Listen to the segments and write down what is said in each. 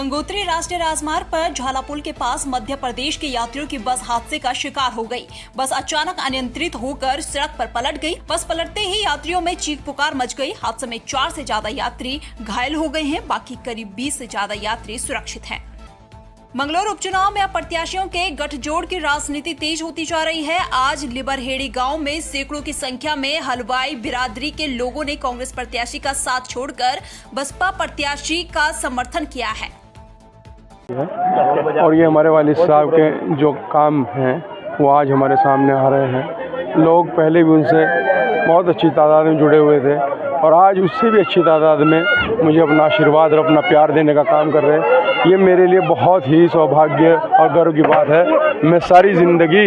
गंगोत्री राष्ट्रीय राजमार्ग पर झालापुल के पास मध्य प्रदेश के यात्रियों की बस हादसे का शिकार हो गई। बस अचानक अनियंत्रित होकर सड़क पर पलट गई। बस पलटते ही यात्रियों में चीख पुकार मच गई। हादसे में 4 से ज्यादा यात्री घायल हो गए हैं, बाकी करीब 20 से ज्यादा यात्री सुरक्षित हैं। मंगलौर उपचुनाव में अब प्रत्याशियों के गठजोड़ की राजनीति तेज होती जा रही है। आज लिबरहेड़ी गांव में सैकड़ों की संख्या में हलवाई बिरादरी के लोगों ने कांग्रेस प्रत्याशी का साथ छोड़कर बसपा प्रत्याशी का समर्थन किया है। और ये हमारे वालिद साहब के जो काम हैं वो आज हमारे सामने आ रहे हैं। लोग पहले भी उनसे बहुत अच्छी तादाद में जुड़े हुए थे और आज उससे भी अच्छी तादाद में मुझे अपना आशीर्वाद और अपना प्यार देने का काम कर रहे हैं। ये मेरे लिए बहुत ही सौभाग्य और गर्व की बात है। मैं सारी ज़िंदगी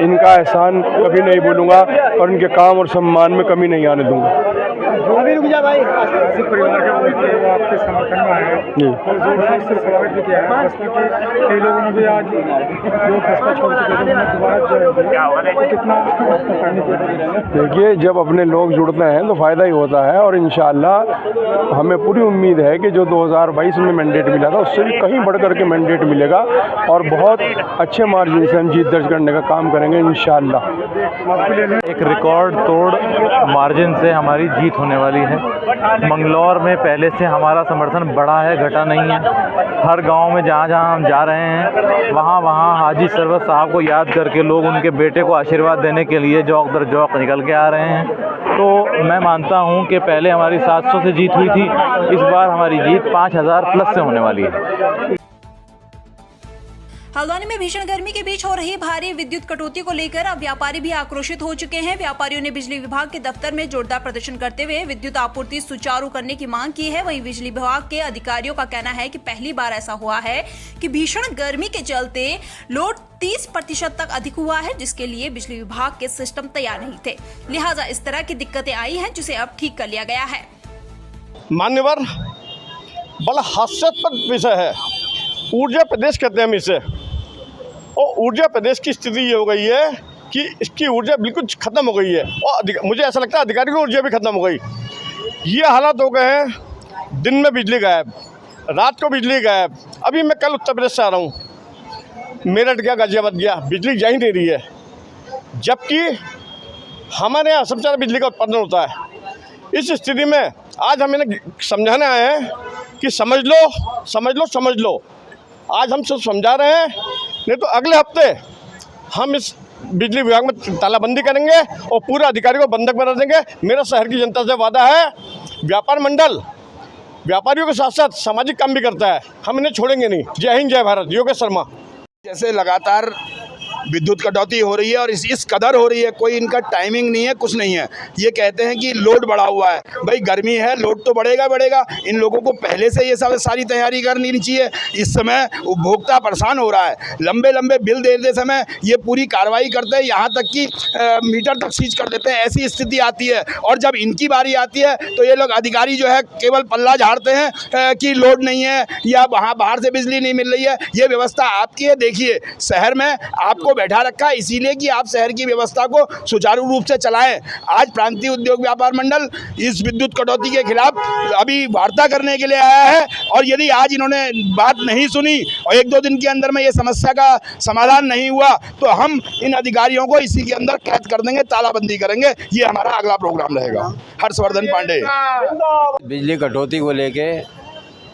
इनका एहसान कभी नहीं भूलूंगा और इनके काम और सम्मान में कमी नहीं आने दूंगा। जो भी रुक जा भाई। परिवार के वो आपके समर्थन में आए जी और जोर से स्वागत भी किया है। कई लोगों ने भी आज जो फैसला छोड़ चुके थे दोबारा कितना देखिए, जब अपने लोग जुड़ते हैं तो फ़ायदा ही होता है और इंशाअल्लाह हमें पूरी उम्मीद है कि जो 2022 में मैंडेट मिला था उससे भी कहीं बढ़ कर के मैंडेट मिलेगा और बहुत अच्छे मार्जिन से हम जीत दर्ज करने का काम करेंगे इंशाअल्लाह। एक रिकॉर्ड तोड़ मार्जिन से हमारी जीत होने वाली है। मंगलौर में पहले से हमारा समर्थन बढ़ा है, घटा नहीं है। हर गांव में जहां जहां हम जा रहे हैं वहां हाजी सरवत साहब को याद करके लोग उनके बेटे को आशीर्वाद देने के लिए जौक दर जौक निकल के आ रहे हैं। तो मैं मानता हूं कि पहले हमारी 700 से जीत हुई थी, इस बार हमारी जीत 5000 प्लस से होने वाली है। हल्द्वानी में भीषण गर्मी के बीच हो रही भारी विद्युत कटौती को लेकर अब व्यापारी भी आक्रोशित हो चुके हैं। व्यापारियों ने बिजली विभाग के दफ्तर में जोरदार प्रदर्शन करते हुए विद्युत आपूर्ति सुचारू करने की मांग की है। वहीं बिजली विभाग के अधिकारियों का कहना है कि पहली बार ऐसा हुआ है कि भीषण गर्मी के चलते लोड 30% तक अधिक हुआ है, जिसके लिए बिजली विभाग के सिस्टम तैयार नहीं थे। लिहाजा इस तरह की दिक्कतें आई हैं, जिसे अब ठीक कर लिया गया है। मान्यवर, बड़ा हास्यास्पद विषय है। ऊर्जा प्रदेश कहते हैं हम इसे, और ऊर्जा प्रदेश की स्थिति ये हो गई है कि इसकी ऊर्जा बिल्कुल ख़त्म हो गई है और मुझे ऐसा लगता है अधिकारियों की ऊर्जा भी ख़त्म हो गई। ये हालात हो गए हैं, दिन में बिजली गायब, रात को बिजली गायब। अभी मैं कल उत्तर प्रदेश से आ रहा हूँ, मेरठ गया, गाजियाबाद गया, बिजली जा ही नहीं रही है, जबकि हमारे यहाँ सबसे ज़्यादा बिजली का उत्पादन होता है। इस स्थिति में आज हम इन्हें समझाने आए हैं कि समझ लो। आज हम सब समझा रहे हैं, नहीं तो अगले हफ्ते हम इस बिजली विभाग में तालाबंदी करेंगे और पूरे अधिकारी को बंधक बना देंगे। मेरा शहर की जनता से वादा है, व्यापार मंडल व्यापारियों के साथ साथ सामाजिक काम भी करता है, हम इन्हें छोड़ेंगे नहीं। जय हिंद, जय भारत। योगेश शर्मा। जैसे लगातार विद्युत कटौती हो रही है और इस कदर हो रही है, कोई इनका टाइमिंग नहीं है, कुछ नहीं है। ये कहते हैं कि लोड बढ़ा हुआ है, भाई गर्मी है, लोड तो बढ़ेगा। इन लोगों को पहले से ये सारी तैयारी करनी चाहिए। इस समय उपभोक्ता परेशान हो रहा है, लंबे बिल देते समय ये पूरी कार्रवाई करते हैं, यहाँ तक कि मीटर तक सीज कर देते हैं। ऐसी स्थिति आती है और जब इनकी बारी आती है तो ये लोग अधिकारी जो है केवल पल्ला झाड़ते हैं कि लोड नहीं है या वहाँ बाहर से बिजली नहीं मिल रही है। ये व्यवस्था आपकी है। देखिए, शहर में आपको बैठा रखा है इसीलिए कि आप शहर की व्यवस्था को सुचारू रूप से चलाएं। आज प्रांतीय उद्योग व्यापार मंडल इस विद्युत कटौती के खिलाफ अभी वार्ता करने के लिए आया है और यदि आज इन्होंने बात नहीं सुनी और 1-2 दिन के अंदर में ये समस्या का समाधान नहीं हुआ तो हम इन अधिकारियों को इसी के अंदर कैद कर देंगे, तालाबंदी करेंगे। ये हमारा अगला प्रोग्राम रहेगा। हर्षवर्धन पांडे। बिजली कटौती को लेके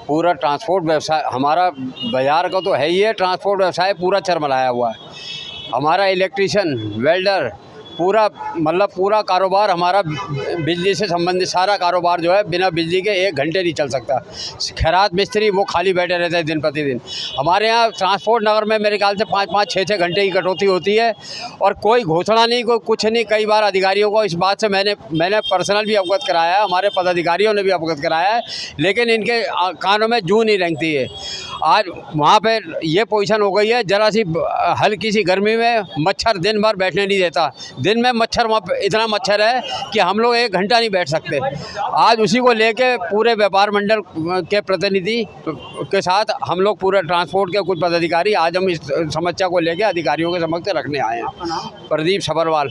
पूरा ट्रांसपोर्ट व्यवसाय, हमारा बाजार का तो है ही है, ट्रांसपोर्ट व्यवसाय पूरा चरमराया हुआ है। हमारा इलेक्ट्रीशियन, वेल्डर, पूरा कारोबार हमारा बिजली से संबंधित सारा कारोबार जो है बिना बिजली के 1 घंटे नहीं चल सकता। खैरात मिस्त्री वो खाली बैठे रहते हैं दिन प्रतिदिन। हमारे यहाँ ट्रांसपोर्ट नगर में मेरे ख्याल से 5-5, 6-6 घंटे की कटौती होती है और कोई घोषणा नहीं, कोई कुछ नहीं। कई बार अधिकारियों को इस बात से मैंने पर्सनल भी अवगत कराया है, हमारे पदाधिकारियों ने भी अवगत कराया है, लेकिन इनके कानों में जूं नहीं रेंगती है। आज वहाँ पर ये पोजीशन हो गई है, ज़रा सी हल्की सी गर्मी में मच्छर दिन भर बैठने नहीं देता। दिन में मच्छर, वहाँ इतना मच्छर है कि हम लोग 1 घंटा नहीं बैठ सकते। आज उसी को लेके पूरे व्यापार मंडल के प्रतिनिधि के साथ हम लोग पूरे ट्रांसपोर्ट के कुछ पदाधिकारी आज हम इस समस्या को लेके अधिकारियों के समक्ष रखने आए हैं। प्रदीप सबरवाल।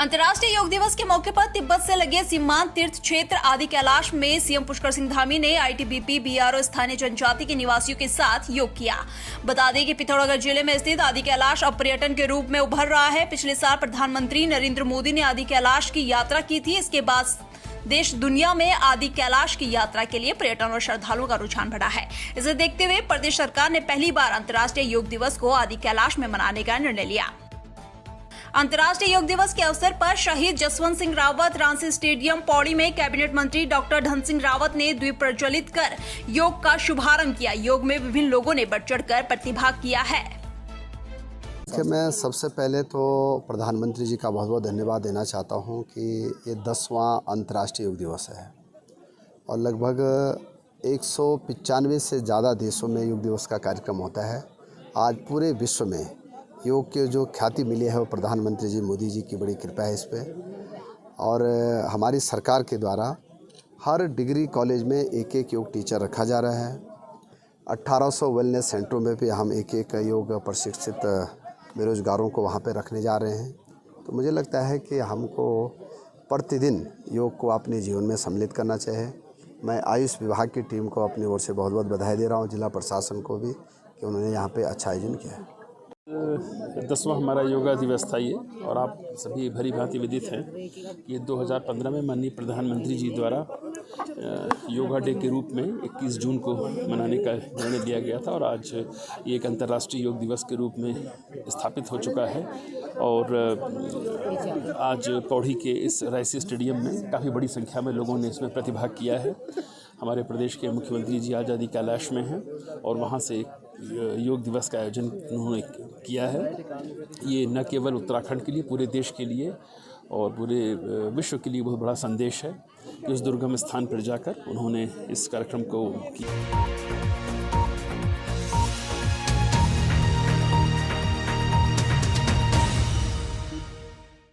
अंतर्राष्ट्रीय योग दिवस के मौके पर तिब्बत से लगे सीमांत तीर्थ क्षेत्र आदि कैलाश में सीएम पुष्कर सिंह धामी ने आईटीबीपी बीआरओ स्थानीय जनजाति के निवासियों के साथ योग किया। बता दें कि पिथौरागढ़ जिले में स्थित आदि कैलाश अब पर्यटन के रूप में उभर रहा है। पिछले साल प्रधानमंत्री नरेंद्र मोदी ने आदि कैलाश की यात्रा की थी। इसके बाद देश दुनिया में आदि कैलाश की यात्रा के लिए पर्यटन और श्रद्धालुओं का रुझान बढ़ा है। इसे देखते हुए प्रदेश सरकार ने पहली बार अंतर्राष्ट्रीय योग दिवस को आदि कैलाश में मनाने का निर्णय लिया। अंतर्राष्ट्रीय योग दिवस के अवसर पर शहीद जसवंत सिंह रावत रांची स्टेडियम पौड़ी में कैबिनेट मंत्री डॉक्टर धन सिंह रावत ने द्वीप प्रज्वलित कर योग का शुभारंभ किया। योग में विभिन्न लोगों ने बढ़ चढ़कर प्रतिभाग किया है। मैं सबसे पहले तो प्रधानमंत्री जी का बहुत बहुत धन्यवाद देना चाहता हूं कि ये 10वां अंतर्राष्ट्रीय योग दिवस है और लगभग 195 से ज़्यादा देशों में योग दिवस का कार्यक्रम होता है। आज पूरे विश्व में योग के जो ख्याति मिली है वो प्रधानमंत्री जी मोदी जी की बड़ी कृपा है इस पर। और हमारी सरकार के द्वारा हर डिग्री कॉलेज में एक एक योग टीचर रखा जा रहा है। 1800 वेलनेस सेंटरों में भी हम एक एक योग प्रशिक्षित बेरोजगारों को वहाँ पे रखने जा रहे हैं। तो मुझे लगता है कि हमको प्रतिदिन योग को अपने जीवन में सम्मिलित करना चाहिए। मैं आयुष विभाग की टीम को अपनी ओर से बहुत बहुत बधाई दे रहा हूँ, जिला प्रशासन को भी, कि उन्होंने यहाँ पे अच्छा आयोजन किया है। 10वां हमारा योगा दिवस था ये, और आप सभी भली भांति विदित हैं ये 2015 में माननीय प्रधानमंत्री जी द्वारा योगा डे के रूप में 21 जून को मनाने का निर्णय लिया गया था और आज ये एक अंतर्राष्ट्रीय योग दिवस के रूप में स्थापित हो चुका है। और आज पौड़ी के इस रायसी स्टेडियम में काफ़ी बड़ी संख्या में लोगों ने इसमें प्रतिभाग किया है। हमारे प्रदेश के मुख्यमंत्री जी आज आदि कैलाश में हैं और वहाँ से योग दिवस का आयोजन उन्होंने किया है। ये न केवल उत्तराखंड के लिए, पूरे देश के लिए और पूरे विश्व के लिए बहुत बड़ा संदेश है कि उस दुर्गम स्थान पर जाकर उन्होंने इस कार्यक्रम को किया।